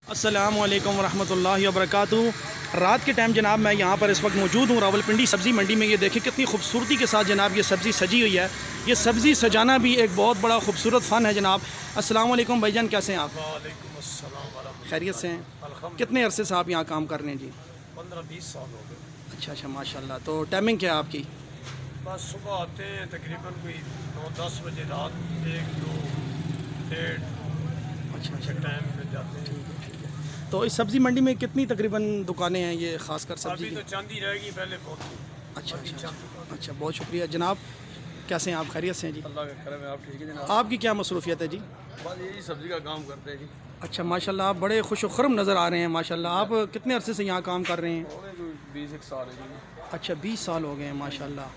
السلام علیکم ورحمۃ اللہ وبرکاتہ۔ رات کے ٹائم جناب میں یہاں پر اس وقت موجود ہوں راولپنڈی سبزی منڈی میں۔ یہ دیکھیں کتنی خوبصورتی کے ساتھ جناب یہ سبزی سجی ہوئی ہے۔ یہ سبزی سجانا بھی ایک بہت بڑا خوبصورت فن ہے جناب۔ السلام علیکم بھائی جان، کیسے ہیں آپ؟ وعلیکم السلام ورحمۃ خیریت سے ہیں؟ الحمد کتنے عرصے سے آپ یہاں کام کر رہے ہیں جی؟ 15-20 سال ہو گئے۔ اچھا ماشاء اللہ۔ تو ٹائمنگ کیا ہے آپ کی؟ بس صبح آتے ہیں تقریباً کوئی 9-10 بجے، رات 1-2 1:30 اچھا ٹائم پہ جاتے ہیں۔ تو اس سبزی منڈی میں کتنی تقریباً دکانیں ہیں یہ خاص کر سبزی ابھی کی؟ تو چند ہی رہ گئی، پہلے بہت تھی۔ اچھا بہت شکریہ جناب۔ کیسے ہیں آپ؟ خیریت سے ہیں جی؟ اللہ کا کرم ہے، آپ ٹھیک ہے جناب؟ آپ کی کیا مصروفیت ہے جی؟ بس یہی سبزی کا کام کرتے ہیں جی۔ اچھا ماشاء اللہ، آپ بڑے خوش و خرم نظر آ رہے ہیں ماشاء اللہ۔ آپ کتنے عرصے سے یہاں کام کر رہے ہیں؟ ہو گئے کوئی 20 سال ہے جی۔ اچھا 20 سال ہو گئے ہیں ماشاء اللہ۔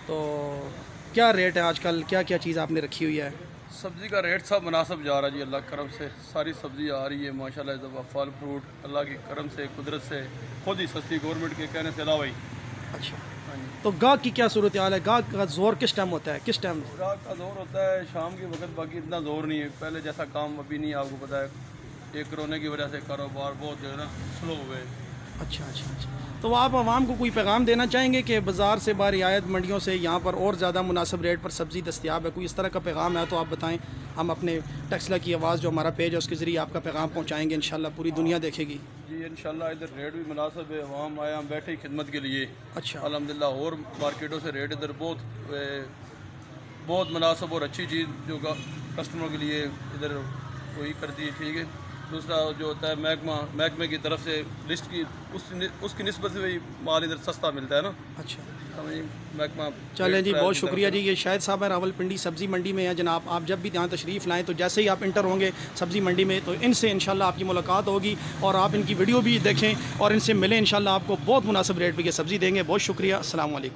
تو کیا ریٹ ہے آج کل؟ کیا کیا چیز آپ نے رکھی ہوئی ہے؟ سبزی کا ریٹ سب مناسب جا رہا ہے جی، اللہ کے کرم سے ساری سبزی آ رہی ہے ماشاءاللہ۔ اس دفعہ پھل فروٹ اللہ کے کرم سے، قدرت سے، خود ہی سستی، گورنمنٹ کے کہنے سے علاوہ ہی۔ اچھا، ہاں جی، تو گاہک کی کیا صورتحال ہے؟ گاہک کا زور کس ٹائم ہوتا ہے؟ کس ٹائم؟ رات کا زور ہوتا ہے شام کے وقت، باقی اتنا زور نہیں ہے۔ پہلے جیسا کام ابھی نہیں، آپ کو پتہ ہے یہ کرونے کی وجہ سے کاروبار بہت جو ہے نا سلو ہوئے۔ اچھا تو آپ عوام کو کوئی پیغام دینا چاہیں گے کہ بازار سے برعایت منڈیوں سے یہاں پر اور زیادہ مناسب ریٹ پر سبزی دستیاب ہے؟ کوئی اس طرح کا پیغام ہے تو آپ بتائیں، ہم اپنے ٹیکسلا کی آواز جو ہمارا پیج ہے اس کے ذریعے آپ کا پیغام پہنچائیں گے، انشاءاللہ پوری دنیا دیکھے گی۔ جی انشاءاللہ ادھر ریٹ بھی مناسب ہے، عوام آیا، ہم بیٹھے ہی خدمت کے لیے اچھا الحمدللہ۔ اور مارکیٹوں سے ریٹ ادھر بہت مناسب اور اچھی چیز جو کسٹمروں کے لیے ادھر وہی کرتی ہے، ٹھیک ہے۔ دوسرا جو ہوتا ہے محکمے کی طرف سے لسٹ کی اس کی نسبت سے بھی مال ادھر سستا ملتا ہے نا۔ اچھا محکمہ چلیں جی، بہت شکریہ جی۔ یہ شاہد صاحب ہیں، راولپنڈی سبزی منڈی میں ہیں جناب۔ آپ جب بھی یہاں تشریف لائیں تو جیسے ہی آپ انٹر ہوں گے سبزی منڈی میں تو ان سے انشاءاللہ آپ کی ملاقات ہوگی اور آپ ان کی ویڈیو بھی دیکھیں اور ان سے ملیں، انشاءاللہ آپ کو بہت مناسب ریٹ پہ یہ سبزی دیں گے۔ بہت شکریہ، السلام علیکم۔